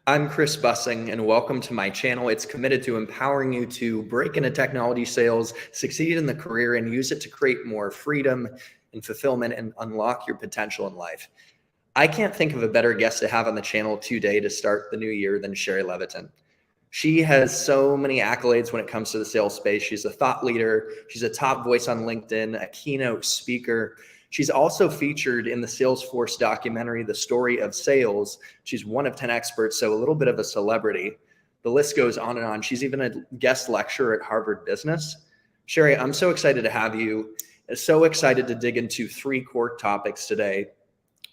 I'm Chris Bussing, and welcome to my channel. It's committed to empowering you to break into technology sales, succeed in the career, and use it to create more freedom and fulfillment and unlock your potential in life. I can't think of a better guest to have on the channel today to start the new year than Shari Levitin. She has so many accolades when it comes to the sales space. She's a thought leader. She's a top voice on LinkedIn, a keynote speaker. She's also featured in the Salesforce documentary, The Story of Sales. She's one of 10 experts, so a little bit of a celebrity. The list goes on and on. She's even a guest lecturer at Harvard Business. Shari, I'm so excited to have you. So excited to dig into 3 core topics today.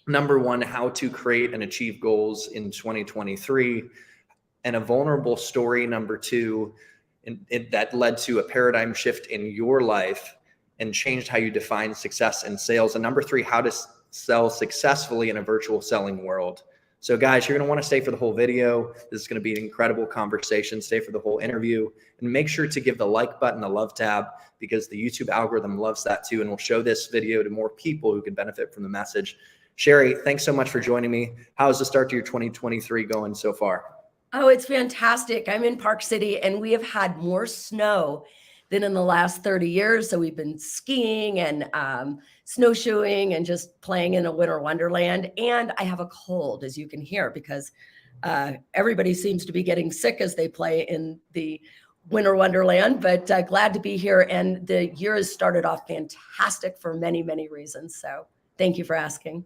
Number 1, how to create and achieve goals in 2023. And a vulnerable story, number 2, that led to a paradigm shift in your life and changed how you define success in sales. And number 3, how to sell successfully in a virtual selling world. So guys, you're going to want to stay for the whole video. This is going to be an incredible conversation. Stay for the whole interview, and make sure to give the like button the love tab, because the YouTube algorithm loves that too. And we'll show this video to more people who can benefit from the message. Shari, thanks so much for joining me. How's the start to your 2023 going so far? Oh, it's fantastic. I'm in Park City, and we have had more snow than in the last 30 years. So we've been skiing and snowshoeing and just playing in a winter wonderland. And I have a cold, as you can hear, because everybody seems to be getting sick as they play in the winter wonderland. But glad to be here. And the year has started off fantastic for many, many reasons. So thank you for asking.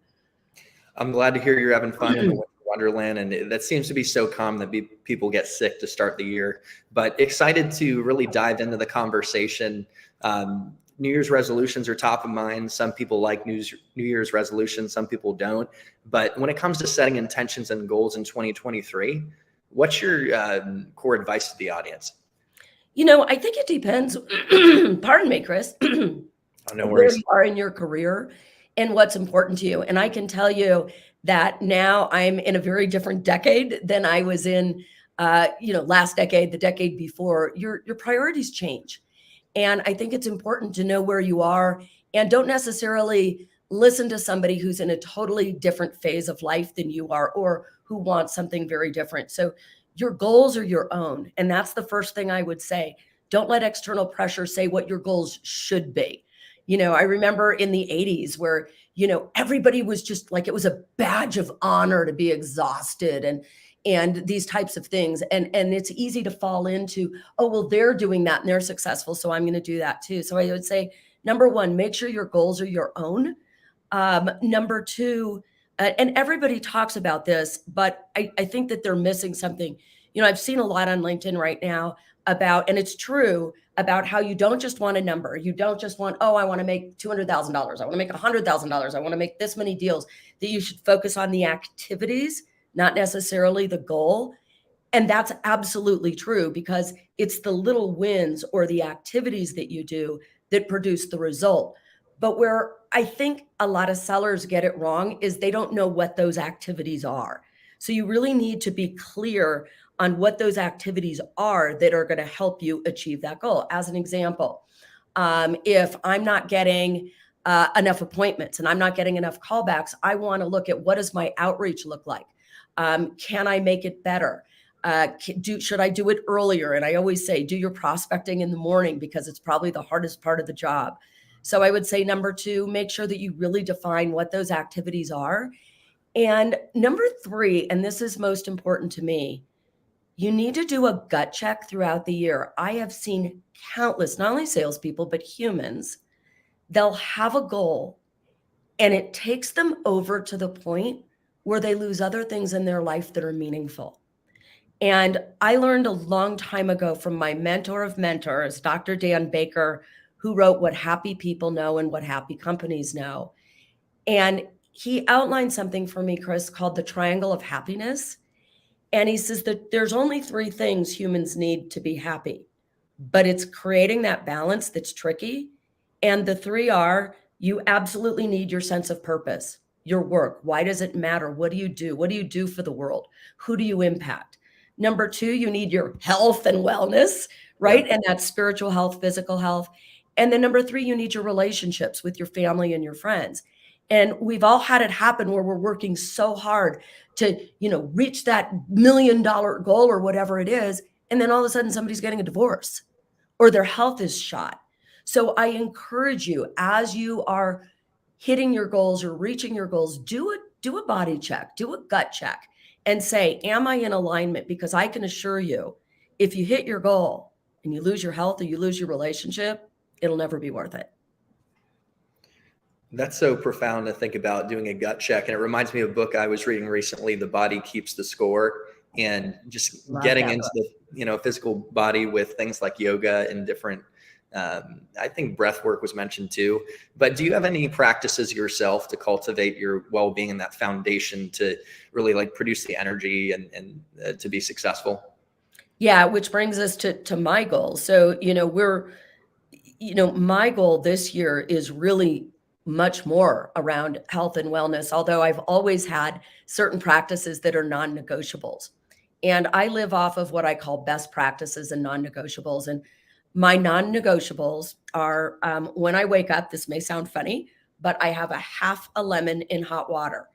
I'm glad to hear you're having fun in the winter wonderland, and that seems to be so common that people get sick to start the year. But excited to really dive into the conversation. New Year's resolutions are top of mind. Some people like New Year's resolutions, some people don't. But when it comes to setting intentions and goals in 2023, what's your core advice to the audience? You know, I think it depends. Pardon me, Chris. Oh, no worries. Where you are in your career and what's important to you. And I can tell you that now I'm in a very different decade than I was in, last decade, the decade before. Your priorities change. And I think it's important to know where you are, and don't necessarily listen to somebody who's in a totally different phase of life than you are, or who wants something very different. So your goals are your own. And that's the first thing I would say. Don't let external pressure say what your goals should be. You know, I remember in the 80s where, everybody was just like, it was a badge of honor to be exhausted and these types of things. And it's easy to fall into, oh, well, they're doing that and they're successful, so I'm going to do that too. So I would say, number 1, make sure your goals are your own. Number 2, and everybody talks about this, but I think that they're missing something. I've seen a lot on LinkedIn right now about, and it's true, about how you don't just want a number. You don't just want, oh, I want to make $200,000. I want to make $100,000. I want to make this many deals. That you should focus on the activities, not necessarily the goal. And that's absolutely true, because it's the little wins or the activities that you do that produce the result. But where I think a lot of sellers get it wrong is they don't know what those activities are. So you really need to be clear on what those activities are that are going to help you achieve that goal. As an example, if I'm not getting enough appointments and I'm not getting enough callbacks, I want to look at, what does my outreach look like? Can I make it better? Should I do it earlier? And I always say, do your prospecting in the morning, because it's probably the hardest part of the job. So I would say, number 2, make sure that you really define what those activities are. And number 3, and this is most important to me, you need to do a gut check throughout the year. I have seen countless, not only salespeople, but humans, they'll have a goal and it takes them over to the point where they lose other things in their life that are meaningful. And I learned a long time ago from my mentor of mentors, Dr. Dan Baker, who wrote What Happy People Know and What Happy Companies Know. And he outlined something for me, Chris, called the triangle of happiness. And he says that there's only 3 things humans need to be happy, but it's creating that balance that's tricky. And the 3 are, you absolutely need your sense of purpose, your work. Why does it matter? What do you do? What do you do for the world? Who do you impact? Number 2, you need your health and wellness, right? And that's spiritual health, physical health. And then number 3, you need your relationships with your family and your friends. And we've all had it happen where we're working so hard to, reach that $1 million goal or whatever it is. And then all of a sudden somebody's getting a divorce or their health is shot. So I encourage you, as you are hitting your goals or reaching your goals, do a body check, do a gut check and say, am I in alignment? Because I can assure you, if you hit your goal and you lose your health or you lose your relationship, it'll never be worth it. That's so profound to think about, doing a gut check. And it reminds me of a book I was reading recently, The Body Keeps the Score, and just getting into the, physical body with things like yoga and different, I think breath work was mentioned too. But do you have any practices yourself to cultivate your well-being and that foundation to really like produce the energy and to be successful? Yeah, which brings us to my goal. So, my goal this year is really much more around health and wellness, although I've always had certain practices that are non-negotiables. And I live off of what I call best practices and non-negotiables. And my non-negotiables are, when I wake up, this may sound funny, but I have a half a lemon in hot water.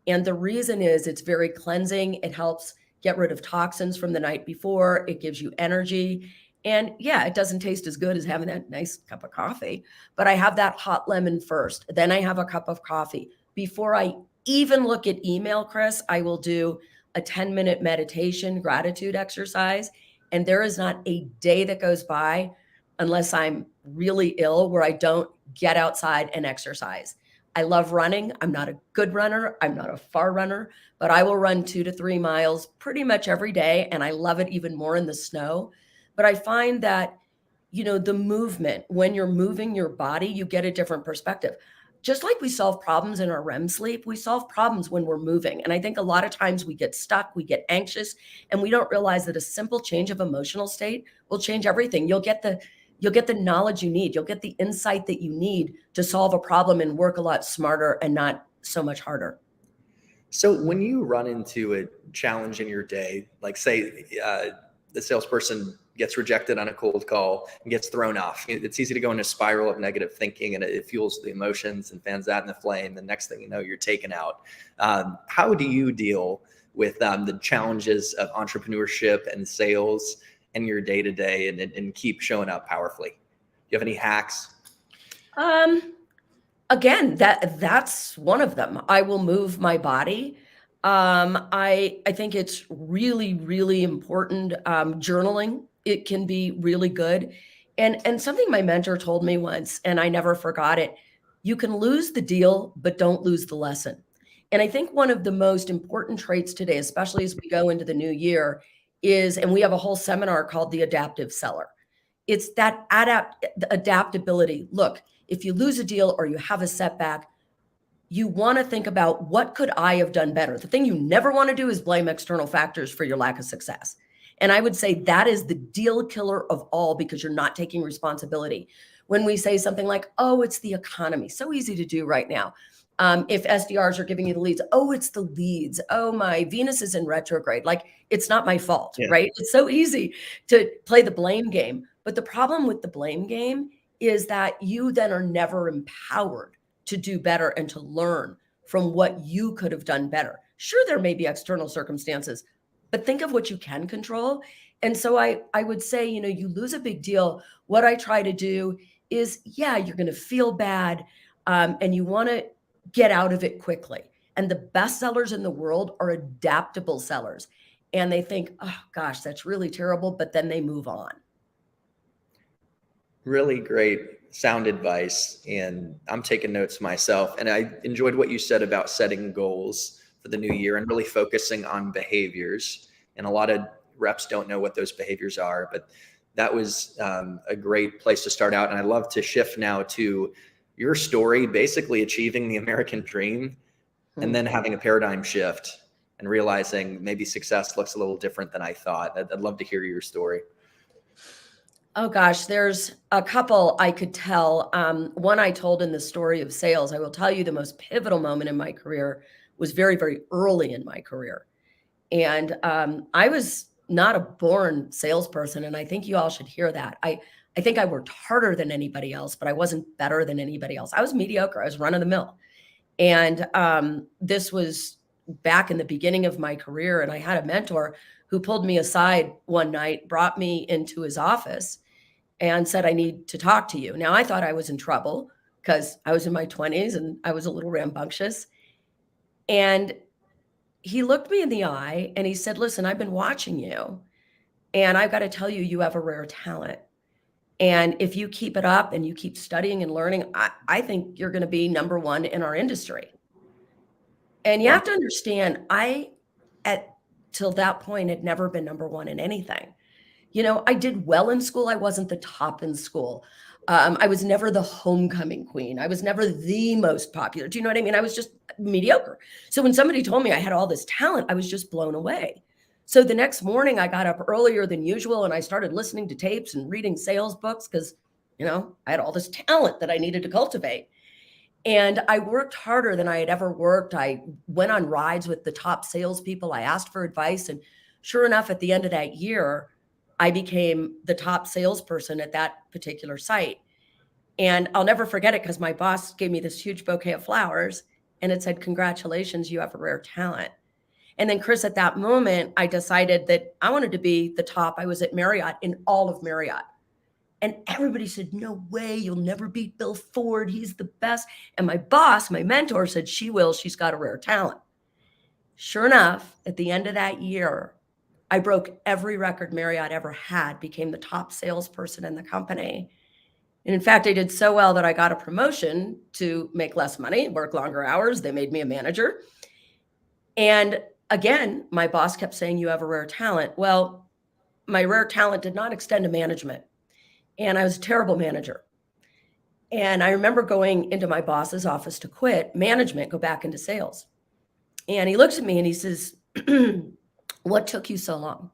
And the reason is it's very cleansing. It helps get rid of toxins from the night before. It gives you energy. And yeah, it doesn't taste as good as having that nice cup of coffee, but I have that hot lemon first. Then I have a cup of coffee. Before I even look at email, Chris, I will do a 10-minute meditation gratitude exercise. And there is not a day that goes by unless I'm really ill where I don't get outside and exercise. I love running. I'm not a good runner. I'm not a far runner, but I will run 2 to 3 miles pretty much every day. And I love it even more in the snow. But I find that, the movement, when you're moving your body, you get a different perspective. Just like we solve problems in our REM sleep, we solve problems when we're moving. And I think a lot of times we get stuck, we get anxious, and we don't realize that a simple change of emotional state will change everything. You'll get the knowledge you need. You'll get the insight that you need to solve a problem and work a lot smarter and not so much harder. So when you run into a challenge in your day, like say the salesperson gets rejected on a cold call and gets thrown off, it's easy to go in a spiral of negative thinking, and it fuels the emotions and fans that in the flame. The next thing you know, you're taken out. How do you deal with the challenges of entrepreneurship and sales in your day-to-day and keep showing up powerfully? Do you have any hacks? Again, that's one of them. I will move my body. I think it's really, really important. Journaling, it can be really good. And something my mentor told me once, and I never forgot it, you can lose the deal, but don't lose the lesson. And I think one of the most important traits today, especially as we go into the new year, is, and we have a whole seminar called the adaptive seller. It's that adaptability. Look, if you lose a deal or you have a setback, you want to think about, what could I have done better? The thing you never want to do is blame external factors for your lack of success. And I would say that is the deal killer of all, because you're not taking responsibility. When we say something like, oh, it's the economy, so easy to do right now. If SDRs are giving you the leads, oh, it's the leads. Oh, my Venus is in retrograde. Like, it's not my fault, right? It's so easy to play the blame game. But the problem with the blame game is that you then are never empowered to do better and to learn from what you could have done better. Sure, there may be external circumstances, but think of what you can control. And so I would say, you lose a big deal. What I try to do is, yeah, you're going to feel bad, and you want to get out of it quickly. And the best sellers in the world are adaptable sellers. And they think, oh gosh, that's really terrible, but then they move on. Really great sound advice, and I'm taking notes myself. And I enjoyed what you said about setting goals for the new year and really focusing on behaviors. And a lot of reps don't know what those behaviors are, but that was a great place to start out. And I'd love to shift now to your story, basically achieving the American dream and then having a paradigm shift and realizing maybe success looks a little different than I thought. I'd love to hear your story. Oh gosh, there's a couple I could tell. One I told in the story of sales. I will tell you the most pivotal moment in my career was very, very early in my career. And I was not a born salesperson. And I think you all should hear that. I think I worked harder than anybody else, but I wasn't better than anybody else. I was mediocre. I was run of the mill. And this was back in the beginning of my career. And I had a mentor who pulled me aside one night, brought me into his office and said, I need to talk to you. Now, I thought I was in trouble because I was in my 20s and I was a little rambunctious. And he looked me in the eye and he said, listen, I've been watching you and I've got to tell you, you have a rare talent. And if you keep it up and you keep studying and learning, I think you're going to be number one in our industry. And you have to understand, till that point, had never been number one in anything. You know, I did well in school. I wasn't the top in school. I was never the homecoming queen. I was never the most popular. Do you know what I mean? I was just mediocre. So when somebody told me I had all this talent, I was just blown away. So the next morning I got up earlier than usual and I started listening to tapes and reading sales books because, you know, I had all this talent that I needed to cultivate. And I worked harder than I had ever worked. I went on rides with the top salespeople. I asked for advice. And sure enough, at the end of that year, I became the top salesperson at that particular site. And I'll never forget it because my boss gave me this huge bouquet of flowers and it said, congratulations, you have a rare talent. And then Chris, at that moment, I decided that I wanted to be the top. I was at Marriott, in all of Marriott. And everybody said, no way, you'll never beat Bill Ford. He's the best. And my boss, my mentor said, she will, she's got a rare talent. Sure enough, at the end of that year, I broke every record Marriott ever had, became the top salesperson in the company. And in fact, I did so well that I got a promotion to make less money, work longer hours. They made me a manager. And again, my boss kept saying, you have a rare talent. Well, my rare talent did not extend to management. And I was a terrible manager. And I remember going into my boss's office to quit management, go back into sales. And he looks at me and he says, what took you so long?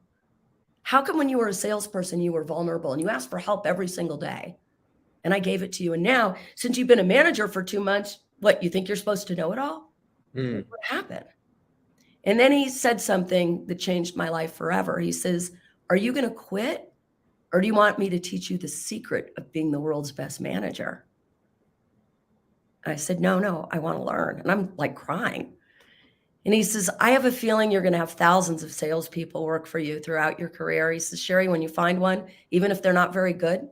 How come when you were a salesperson, you were vulnerable and you asked for help every single day? And I gave it to you. And now, since you've been a manager for 2 months, what, you think you're supposed to know it all? What happened? And then he said something that changed my life forever. He says, are you going to quit? Or do you want me to teach you the secret of being the world's best manager? And I said, no, I want to learn. And I'm like crying. And he says, I have a feeling you're going to have thousands of salespeople work for you throughout your career. He says, Shari, when you find one, even if they're not very good,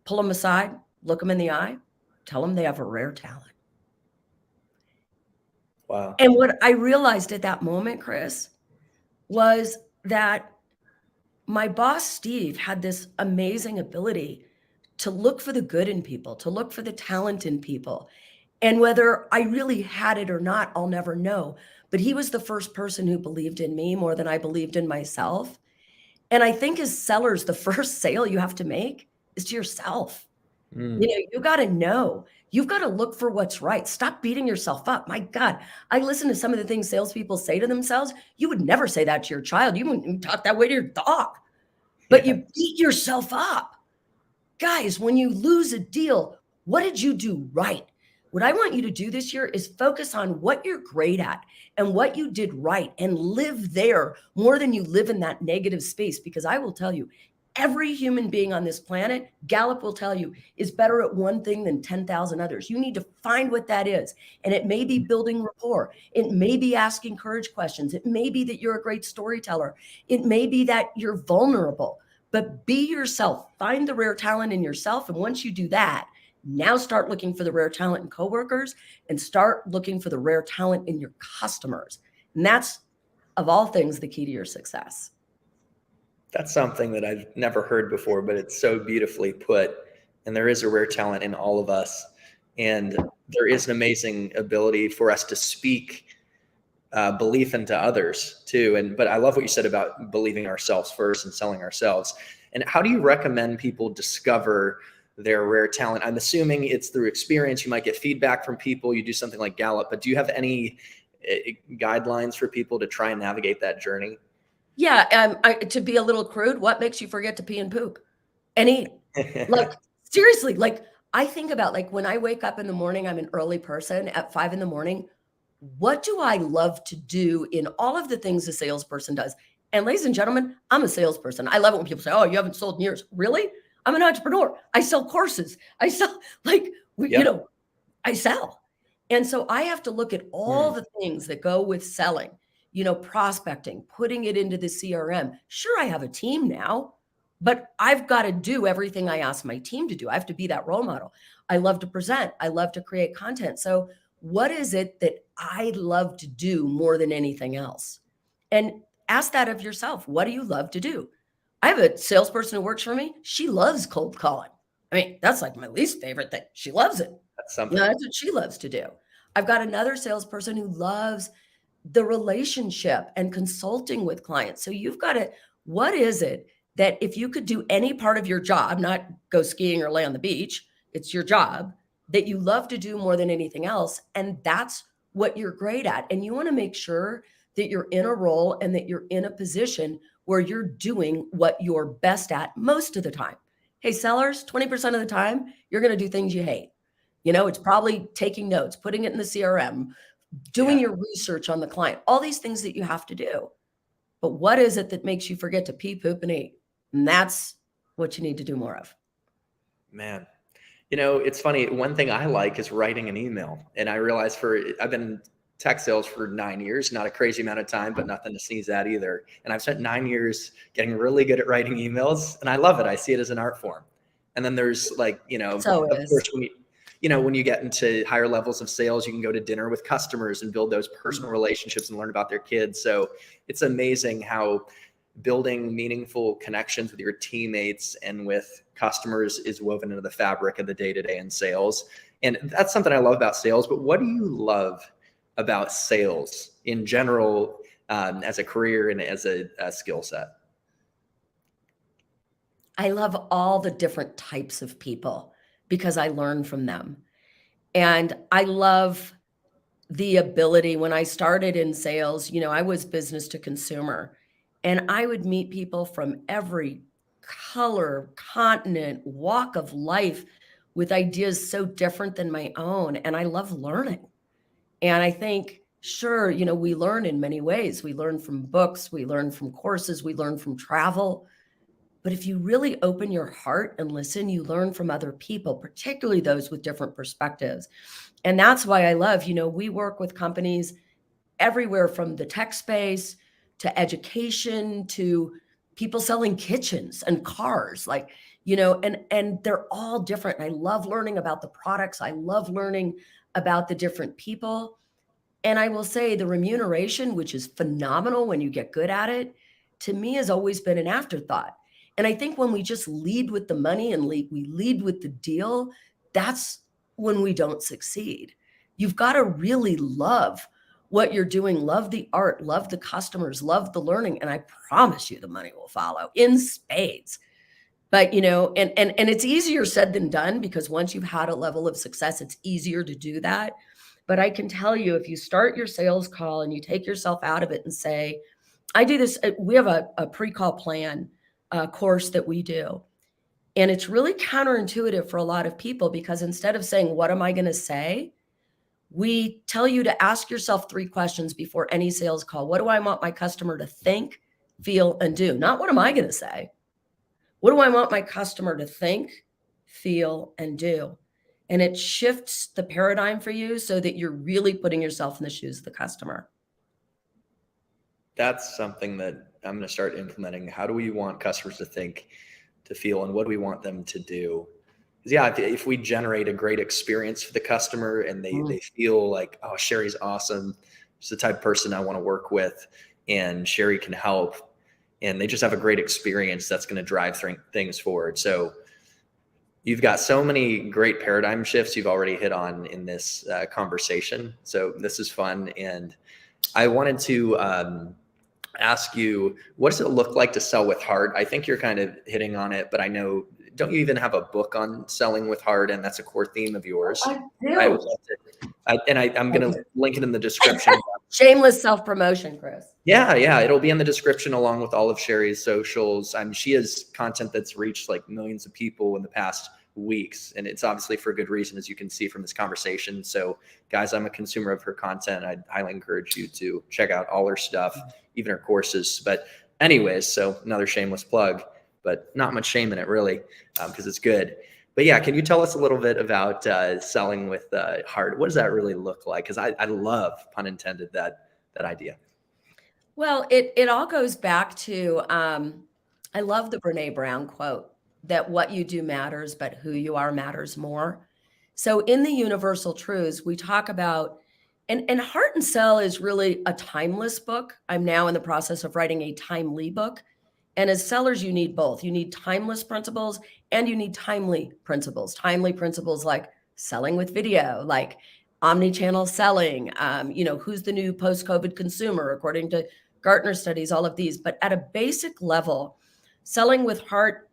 pull them aside, look them in the eye, tell them they have a rare talent. Wow. And what I realized at that moment, Chris, was that my boss, Steve, had this amazing ability to look for the good in people, to look for the talent in people. And whether I really had it or not, I'll never know. But he was the first person who believed in me more than I believed in myself. And I think as sellers, the first sale you have to make is to yourself. You know, you got to know. You've got to look for what's right. Stop beating yourself up. My God, I listen to some of the things salespeople say to themselves. You would never say that to your child. You wouldn't talk that way to your dog. But you beat yourself up. Guys, when you lose a deal, what did you do right? What I want you to do this year is focus on what you're great at and what you did right and live there more than you live in that negative space. Because I will tell you, every human being on this planet, Gallup will tell you, is better at one thing than 10,000 others. You need to find what that is. And it may be building rapport. It may be asking courage questions. It may be that you're a great storyteller. It may be that you're vulnerable. But be yourself. Find the rare talent in yourself. And once you do that, now start looking for the rare talent in coworkers and start looking for the rare talent in your customers. And that's, of all things, the key to your success. That's something that I've never heard before, but it's so beautifully put. And there is a rare talent in all of us. And there is an amazing ability for us to speak belief into others too. But I love what you said about believing ourselves first and selling ourselves. And how do you recommend people discover their rare talent? I'm assuming it's through experience. You might get feedback from people. You do something like Gallup, but do you have any guidelines for people to try and navigate that journey? Yeah. To be a little crude, what makes you forget to pee and poop and eat? Like, seriously, like I think about, like, when I wake up in the morning, I'm an early person at 5 a.m. What do I love to do in all of the things a salesperson does? And ladies and gentlemen, I'm a salesperson. I love it when people say, oh, you haven't sold in years. Really? I'm an entrepreneur. I sell courses. I sell, like, you know, I sell. And so I have to look at all Hmm. the things that go with selling, prospecting, putting it into the CRM. Sure, I have a team now, but I've got to do everything I ask my team to do. I have to be that role model. I love to present. I love to create content. So what is it that I love to do more than anything else? And ask that of yourself. What do you love to do? I have a salesperson who works for me. She loves cold calling. I mean, that's like my least favorite thing. She loves it. That's something. That's what she loves to do. I've got another salesperson who loves the relationship and consulting with clients. So you've got to, what is it that if you could do any part of your job, not go skiing or lay on the beach, it's your job that you love to do more than anything else. And that's what you're great at. And you want to make sure that you're in a role and that you're in a position where you're doing what you're best at most of the time. Hey, sellers, 20% of the time, you're going to do things you hate. It's probably taking notes, putting it in the CRM, doing Yeah. your research on the client, all these things that you have to do. But what is it that makes you forget to pee, poop, and eat? And that's what you need to do more of. Man. It's funny. One thing I like is writing an email. And I realize I've been in tech sales for 9 years, not a crazy amount of time, but nothing to sneeze at either. And I've spent 9 years getting really good at writing emails, and I love it. I see it as an art form. And then there's So of is. course, when you get into higher levels of sales, you can go to dinner with customers and build those personal relationships and learn about their kids. So it's amazing how building meaningful connections with your teammates and with customers is woven into the fabric of the day-to-day in sales. And that's something I love about sales. But what do you love about sales in general, as a career and as a skill set? I love all the different types of people because I learn from them. And I love the ability when I started in sales, I was business to consumer, and I would meet people from every color, continent, walk of life with ideas so different than my own. And I love learning. And I think, sure, we learn in many ways. We learn from books, we learn from courses, we learn from travel. But if you really open your heart and listen, you learn from other people, particularly those with different perspectives. And that's why I love, we work with companies everywhere from the tech space to education to people selling kitchens and cars, and they're all different. And I love learning about the products. I love learning about the different people. And I will say the remuneration, which is phenomenal when you get good at it, to me has always been an afterthought. And I think when we just lead with the money and we lead with the deal, that's when we don't succeed. You've got to really love what you're doing, love the art, love the customers, love the learning. And I promise you the money will follow in spades. But, and it's easier said than done because once you've had a level of success, it's easier to do that. But I can tell you, if you start your sales call and you take yourself out of it and say, I do this, we have a pre-call plan course that we do. And it's really counterintuitive for a lot of people because instead of saying, what am I going to say? We tell you to ask yourself 3 questions before any sales call. What do I want my customer to think, feel, and do? Not what am I going to say? What do I want my customer to think, feel, and do? And it shifts the paradigm for you so that you're really putting yourself in the shoes of the customer. That's something that I'm going to start implementing. How do we want customers to think, to feel, and what do we want them to do? Because yeah, if we generate a great experience for the customer and they feel like, oh, Shari's awesome, she's the type of person I want to work with, and Shari can help, and they just have a great experience, that's going to drive things forward. So you've got so many great paradigm shifts you've already hit on in this conversation. So this is fun. And I wanted to ask you, what does it look like to sell with heart? I think you're kind of hitting on it, but I know, don't you even have a book on selling with heart? And that's a core theme of yours. I do. I would love to, I'm going to link it in the description. Shameless self-promotion, Chris. Yeah. It'll be in the description along with all of Shari's socials. She has content that's reached like millions of people in the past weeks, and it's obviously for a good reason, as you can see from this conversation. So guys, I'm a consumer of her content. I'd highly encourage you to check out all her stuff, even her courses. But anyways, so another shameless plug, but not much shame in it really, because it's good. But yeah, can you tell us a little bit about selling with heart? What does that really look like? Because I love, pun intended, that idea. Well, it all goes back to, I love the Brene Brown quote that what you do matters, but who you are matters more. So in the universal truths, we talk about, and Heart and Sell is really a timeless book. I'm now in the process of writing a timely book. And as sellers, you need both. You need timeless principles and you need timely principles. Timely principles like selling with video, like omni-channel selling, who's the new post-COVID consumer, according to Gartner studies, all of these. But at a basic level, selling with heart,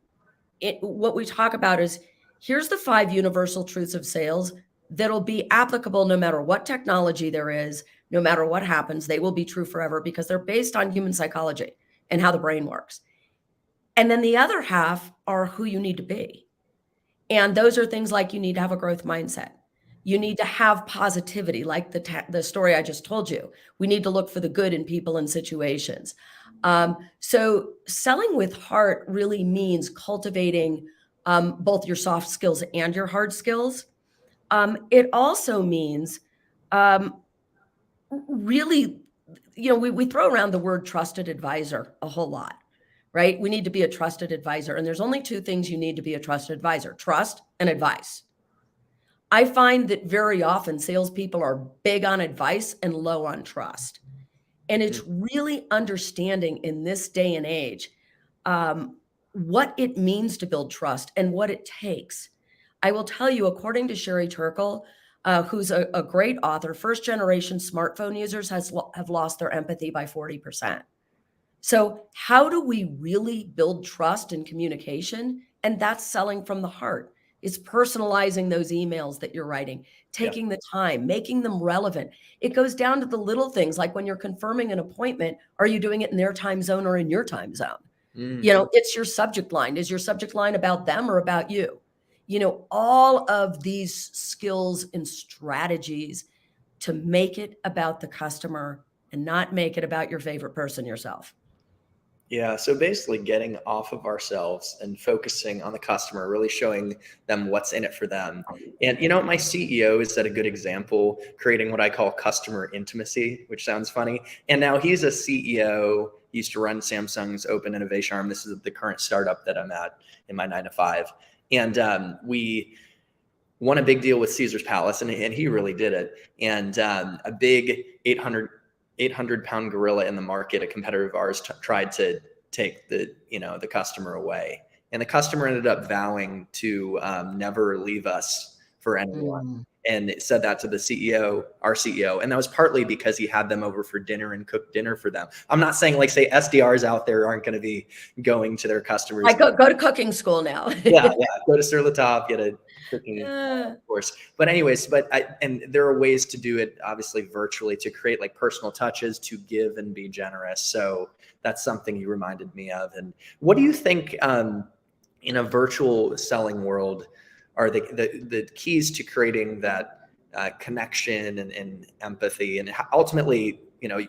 what we talk about is here's the 5 universal truths of sales that'll be applicable no matter what technology there is, no matter what happens. They will be true forever because they're based on human psychology and how the brain works. And then the other half are who you need to be. And those are things like you need to have a growth mindset. You need to have positivity, like the story I just told you. We need to look for the good in people and situations. So selling with heart really means cultivating both your soft skills and your hard skills. It also means really, we throw around the word trusted advisor a whole lot, right? We need to be a trusted advisor. And there's only 2 things you need to be a trusted advisor: trust and advice. I find that very often salespeople are big on advice and low on trust. And it's really understanding in this day and age what it means to build trust and what it takes. I will tell you, according to Sherry Turkle, who's a great author, first-generation smartphone users have lost their empathy by 40%. So how do we really build trust and communication? And that's selling from the heart. It's personalizing those emails that you're writing, taking the time, making them relevant. It goes down to the little things, like when you're confirming an appointment, are you doing it in their time zone or in your time zone? It's your subject line. Is your subject line about them or about you? All of these skills and strategies to make it about the customer and not make it about your favorite person, yourself. Yeah. So basically getting off of ourselves and focusing on the customer, really showing them what's in it for them. And, my CEO is a good example, creating what I call customer intimacy, which sounds funny. And now he's a CEO. He used to run Samsung's open innovation arm. This is the current startup that I'm at in my 9 to 5. And we won a big deal with Caesar's Palace, and he really did it. And a big 800-pound gorilla in the market, a competitor of ours, tried to take the customer away. And the customer ended up vowing to never leave us for anyone. And it said that to the CEO, our CEO. And that was partly because he had them over for dinner and cooked dinner for them. I'm not saying say SDRs out there aren't going to be going to their customers. I go to cooking school now. yeah. Go to Sur La Table, get a cooking course. But anyways, and there are ways to do it, obviously virtually, to create personal touches, to give and be generous. So that's something you reminded me of. And what do you think in a virtual selling world are the keys to creating that connection and empathy? And ultimately,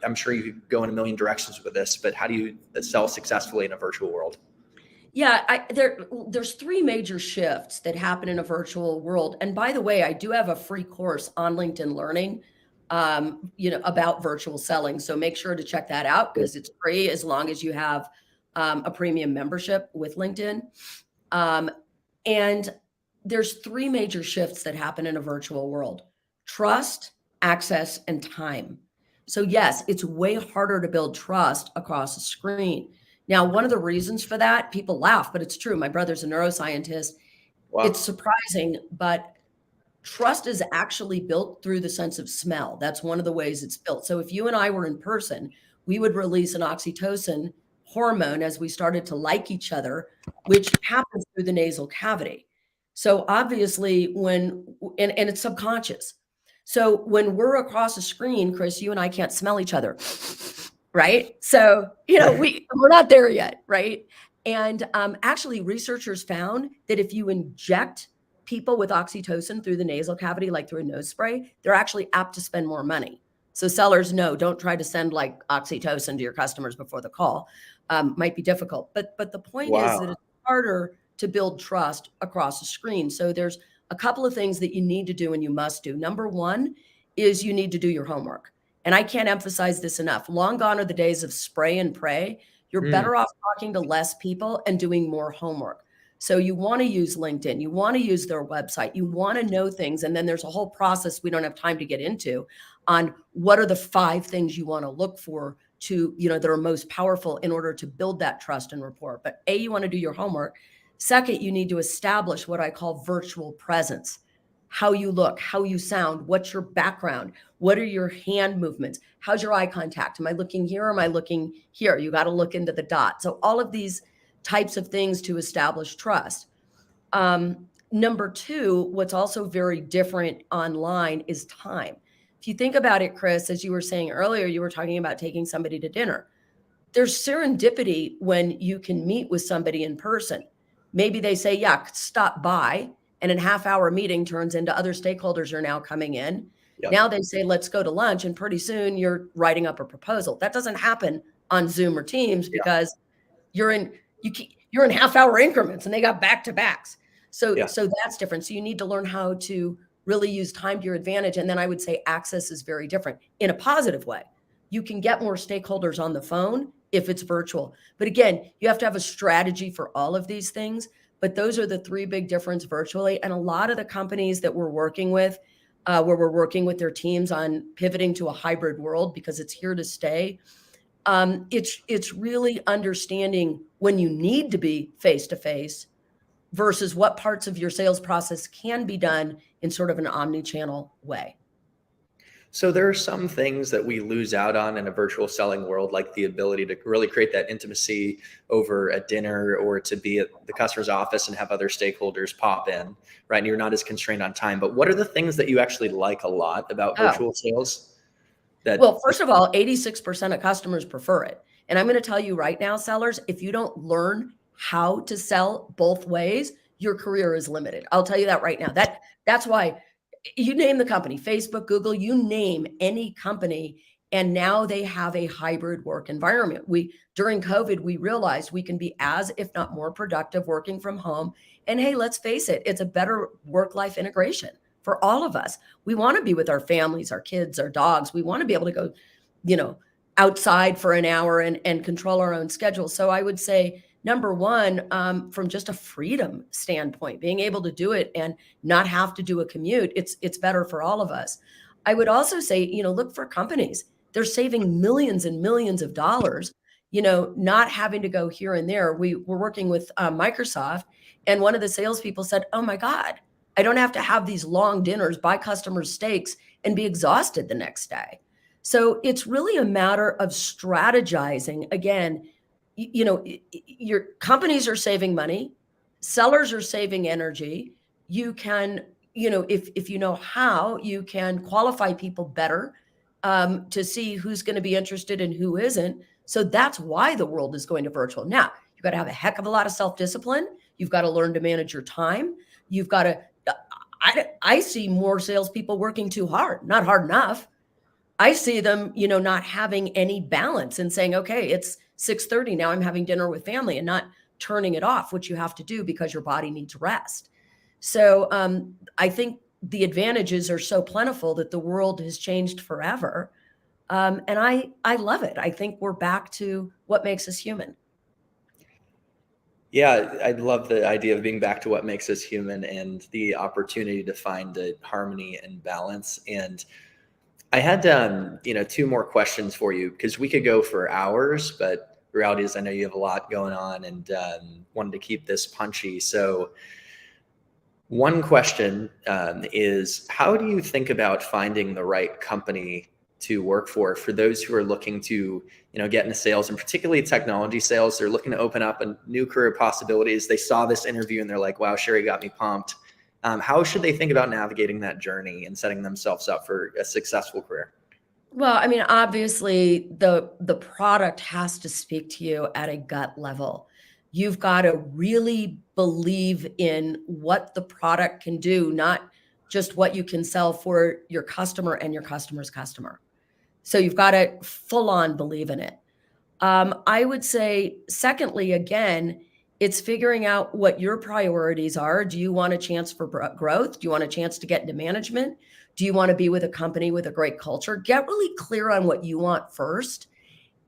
I'm sure you go in a million directions with this, but how do you sell successfully in a virtual world? Yeah, there's 3 major shifts that happen in a virtual world. And by the way, I do have a free course on LinkedIn Learning, about virtual selling. So make sure to check that out because it's free as long as you have a premium membership with LinkedIn. And there's 3 major shifts that happen in a virtual world: trust, access, and time. So yes, it's way harder to build trust across a screen. Now, one of the reasons for that, people laugh, but it's true. My brother's a neuroscientist. Wow. It's surprising, but trust is actually built through the sense of smell. That's one of the ways it's built. So if you and I were in person, we would release an oxytocin hormone as we started to like each other, which happens through the nasal cavity. So obviously and it's subconscious. So when we're across a screen, Chris, you and I can't smell each other, right? So, we're not there yet, right? And actually researchers found that if you inject people with oxytocin through the nasal cavity, like through a nose spray, they're actually apt to spend more money. So sellers, don't try to send oxytocin to your customers before the call. Might be difficult. But the point is that it's harder to build trust across the screen. So there's a couple of things that you need to do and you must do. Number one is you need to do your homework. And I can't emphasize this enough. Long gone are the days of spray and pray. You're better off talking to less people and doing more homework. So you want to use LinkedIn, you want to use their website, you want to know things. And then there's a whole process we don't have time to get into on what are the 5 things you want to look for to, that are most powerful in order to build that trust and rapport. But A, you want to do your homework. Second, you need to establish what I call virtual presence. How you look, how you sound, what's your background, what are your hand movements, how's your eye contact? Am I looking here or am I looking here? You got to look into the dot. So all of these types of things to establish trust. Number 2, what's also very different online is time. If you think about it, Chris, as you were saying earlier, you were talking about taking somebody to dinner. There's serendipity when you can meet with somebody in person. Maybe they say, yeah, stop by. And a half-hour meeting turns into other stakeholders are now coming in. Yep. Now they say, let's go to lunch. And pretty soon you're writing up a proposal. That doesn't happen on Zoom or Teams because you're in half-hour increments and they got back-to-backs. So that's different. So you need to learn how to really use time to your advantage. And then I would say access is very different in a positive way. You can get more stakeholders on the phone if it's virtual. But again, you have to have a strategy for all of these things. But those are the 3 big differences virtually. And a lot of the companies that we're working with, where we're working with their teams on pivoting to a hybrid world because it's here to stay, it's really understanding when you need to be face-to-face versus what parts of your sales process can be done in sort of an omni-channel way. So there are some things that we lose out on in a virtual selling world, like the ability to really create that intimacy over a dinner or to be at the customer's office and have other stakeholders pop in, right? And you're not as constrained on time. But what are the things that you actually like a lot about virtual sales? Well, first of all, 86% of customers prefer it. And I'm going to tell you right now, sellers, if you don't learn how to sell both ways, your career is limited. I'll tell you that right now. That's why you name the company, Facebook, Google, you name any company, and now they have a hybrid work environment. During COVID, we realized we can be as, if not more productive working from home. And hey, let's face it, it's a better work-life integration for all of us. We want to be with our families, our kids, our dogs. We want to be able to go, outside for an hour and control our own schedule. So I would say, number one, from just a freedom standpoint, being able to do it and not have to do a commute, it's better for all of us. I would also say, look for companies. They're saving millions and millions of dollars, not having to go here and there. We were working with Microsoft, and one of the salespeople said, oh my God, I don't have to have these long dinners, buy customers steaks, and be exhausted the next day. So it's really a matter of strategizing. Again, your companies are saving money, sellers are saving energy. You can, if you know how, you can qualify people better to see who's going to be interested and who isn't. So that's why the world is going to virtual. Now, you've got to have a heck of a lot of self-discipline. You've got to learn to manage your time. You've got to, I see more salespeople working too hard, not hard enough. I see them, not having any balance and saying, okay, it's 6:30 now, I'm having dinner with family, and not turning it off, which you have to do because your body needs rest. So I think the advantages are so plentiful that the world has changed forever. And I love it. I think we're back to what makes us human. Yeah, I love the idea of being back to what makes us human and the opportunity to find the harmony and balance. And I had, 2 more questions for you because we could go for hours, but the reality is I know you have a lot going on and wanted to keep this punchy. So one question is, how do you think about finding the right company to work for those who are looking to, get into sales, and particularly technology sales? They're looking to open up a new career possibilities. They saw this interview and they're like, wow, Shari got me pumped. How should they think about navigating that journey and setting themselves up for a successful career? Well, I mean, obviously the product has to speak to you at a gut level. You've got to really believe in what the product can do, not just what you can sell for your customer and your customer's customer. So you've got to full on believe in it. I would say, secondly, again, It's figuring out what your priorities are. Do you want a chance for growth? Do you want a chance to get into management? Do you want to be with a company with a great culture? Get really clear on what you want first.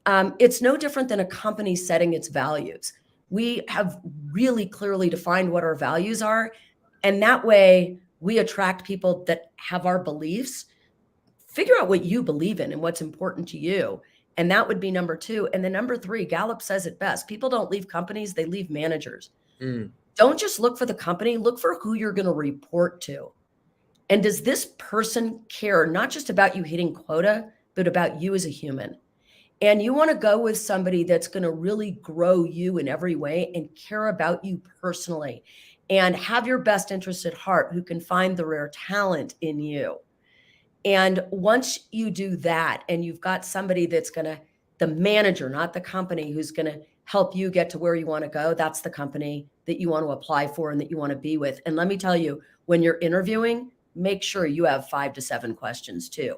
It's no different than a company setting its values. We have really clearly defined what our values are. And that way we attract people that have our beliefs. Figure out what you believe in and what's important to you. And that would be number 2. And then number 3, Gallup says it best. People don't leave companies, they leave managers. Don't just look for the company, look for who you're going to report to. And does this person care not just about you hitting quota, but about you as a human? And you want to go with somebody that's going to really grow you in every way and care about you personally and have your best interests at heart, who can find the rare talent in you. And once you do that, and you've got somebody that's going to, the manager, not the company, who's going to help you get to where you want to go, that's the company that you want to apply for and that you want to be with. And let me tell you, when you're interviewing, make sure you have 5 to 7 questions too.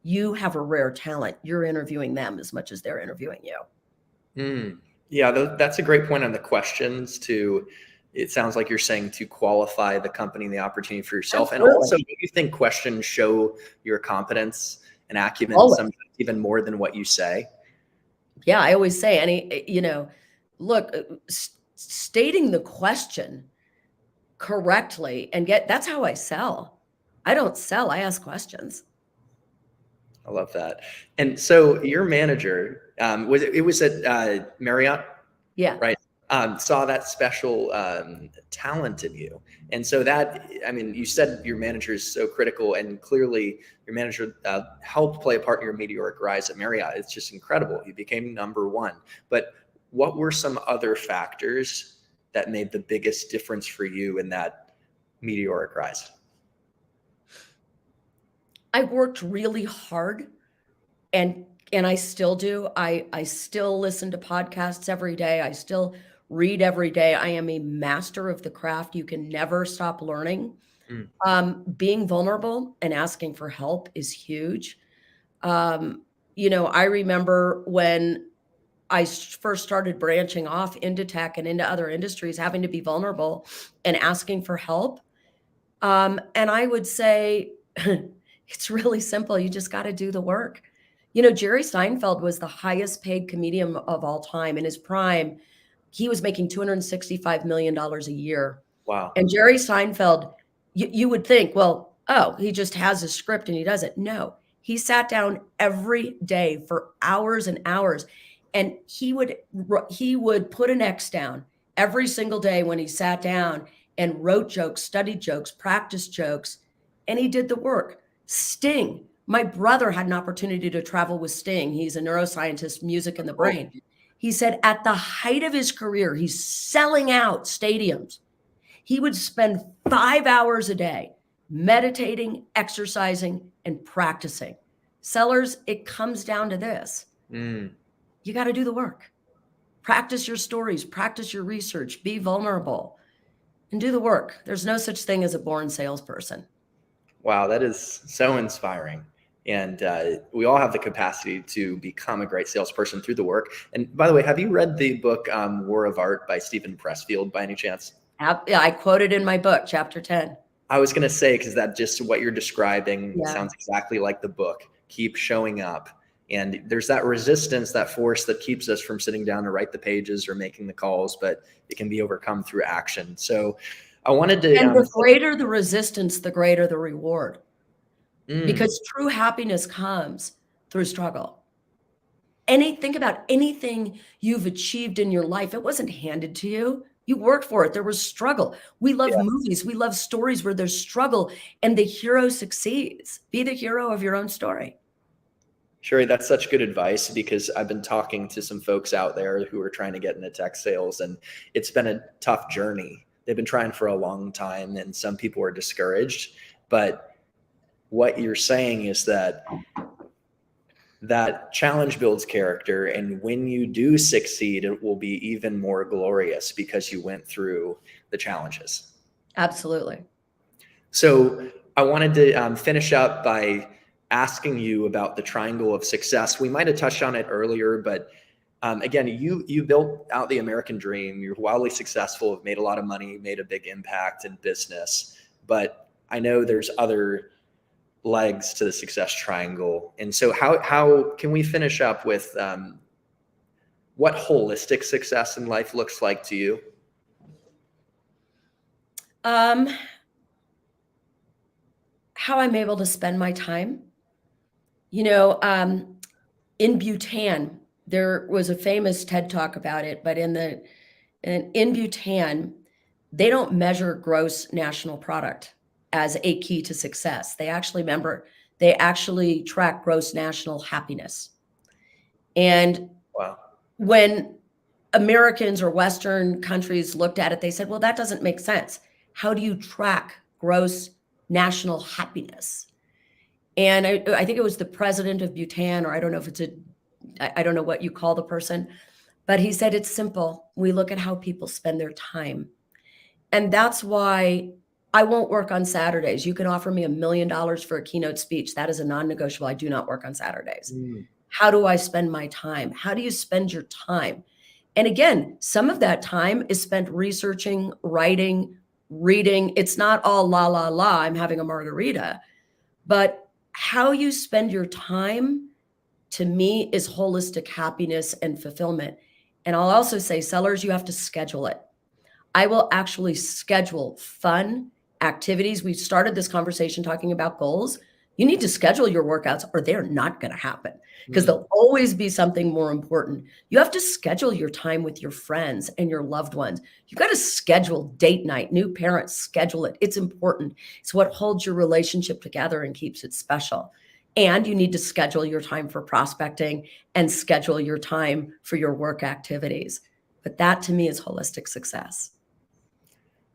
You have a rare talent. You're interviewing them as much as they're interviewing you. Yeah, that's a great point on the questions too. It sounds like you're saying to qualify the company and the opportunity for yourself. Absolutely. And also, do you think questions show your competence and acumen sometimes even more than what you say? Yeah, I always say, look, stating the question correctly and that's how I sell. I don't sell, I ask questions. I love that. And so your manager, was at Marriott? Yeah. Right. Saw that special talent in you. And so that, I mean, you said your manager is so critical, and clearly your manager helped play a part in your meteoric rise at Marriott. It's just incredible. You became number 1. But what were some other factors that made the biggest difference for you in that meteoric rise? I worked really hard, and I still do. I still listen to podcasts every day. I still read every day. I am a master of the craft. You can never stop learning. Being vulnerable and asking for help is huge. I remember when I first started branching off into tech and into other industries, having to be vulnerable and asking for help. And I would say, it's really simple. You just got to do the work. Jerry Seinfeld was the highest paid comedian of all time. In his prime, he was making $265 million a year. Wow. And Jerry Seinfeld, you would think, well, he just has a script and he does it. No, he sat down every day for hours and hours. And he would put an X down every single day when he sat down and wrote jokes, studied jokes, practiced jokes, and he did the work. Sting, my brother had an opportunity to travel with Sting. He's a neuroscientist, music in the brain. He said at the height of his career, he's selling out stadiums. He would spend 5 hours a day meditating, exercising, and practicing. Sellers, it comes down to this. You got to do the work. Practice your stories, practice your research, be vulnerable, and do the work. There's no such thing as a born salesperson. Wow, that is so inspiring. And we all have the capacity to become a great salesperson through the work. And by the way, have you read the book War of Art by Stephen Pressfield by any chance? Yeah, I quoted in my book, chapter 10. I was going to say, because that just what you're describing sounds exactly like the book. Keep showing up. And there's that resistance, that force that keeps us from sitting down to write the pages or making the calls, but it can be overcome through action. So I wanted to— And the greater the resistance, the greater the reward. Because true happiness comes through struggle. Think about anything you've achieved in your life. It wasn't handed to you. You worked for it. There was struggle. We love movies. We love stories where there's struggle and the hero succeeds. Be the hero of your own story. Shari, that's such good advice, because I've been talking to some folks out there who are trying to get into tech sales, and it's been a tough journey. They've been trying for a long time, and some people are discouraged. But what you're saying is that challenge builds character, and when you do succeed, it will be even more glorious because you went through the challenges. Absolutely. So I wanted to finish up by asking you about the triangle of success. We might have touched on it earlier, but Again, you built out the American dream. You're wildly successful, have made a lot of money, made a big impact in business. But I know there's other legs to the success triangle. And so how can we finish up with what holistic success in life looks like to you? How I'm able to spend my time. You know, in Bhutan, there was a famous TED talk about it, but in Bhutan, they don't measure gross national product as a key to success. They actually track gross national happiness. And Wow. when Americans or Western countries looked at it, they said, well, that doesn't make sense. How do you track gross national happiness? And I think it was the president of Bhutan, or I don't know if I don't know what you call the person, but he said, it's simple. We look at how people spend their time. And that's why I won't work on Saturdays. You can offer me $1 million for a keynote speech. That is a non-negotiable. I do not work on Saturdays. How do I spend my time? How do you spend your time? And again, some of that time is spent researching, writing, reading. It's not all la, la, la, I'm having a margarita. But how you spend your time, to me, is holistic happiness and fulfillment. And I'll also say, sellers, you have to schedule it. I will actually schedule fun activities. We started this conversation talking about goals. You need to schedule your workouts or they're not going to happen because there'll always be something more important. You have to schedule your time with your friends and your loved ones. You've got to schedule date night. New parents, schedule it. It's important. It's what holds your relationship together and keeps it special. And you need to schedule your time for prospecting and schedule your time for your work activities. But that to me is holistic success.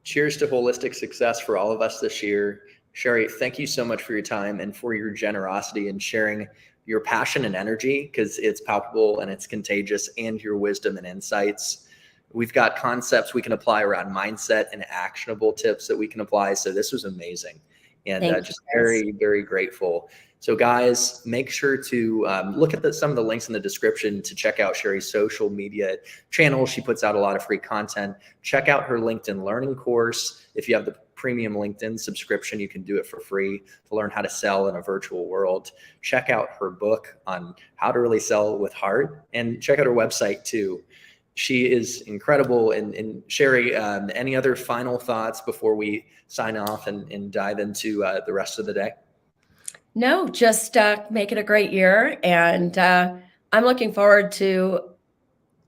Cheers to holistic success for all of us this year. Shari, thank you so much for your time and for your generosity and sharing your passion and energy, because it's palpable and it's contagious, and your wisdom and insights. We've got concepts we can apply around mindset and actionable tips that we can apply. So this was amazing, and just very, very grateful. So guys, make sure to look at some of the links in the description to check out Shari's social media channel. She puts out a lot of free content. Check out her LinkedIn learning course. If you have the premium LinkedIn subscription, you can do it for free to learn how to sell in a virtual world. Check out her book on how to really sell with heart, and check out her website too. She is incredible. And Shari, any other final thoughts before we sign off and dive into the rest of the day? No, just make it a great year. And I'm looking forward to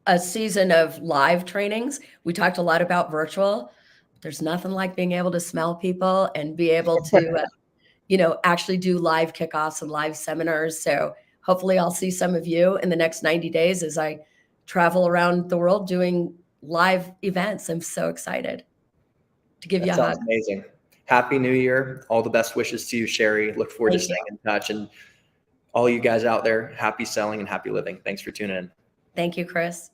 a season of live trainings. We talked a lot about virtual. There's nothing like being able to smell people and be able to, actually do live kickoffs and live seminars. So hopefully I'll see some of you in the next 90 days as I travel around the world doing live events. I'm so excited to give you a hug. Amazing. Happy New Year. All the best wishes to you, Shari. Look forward to staying in touch. And all you guys out there, happy selling and happy living. Thanks for tuning in. Thank you, Chris.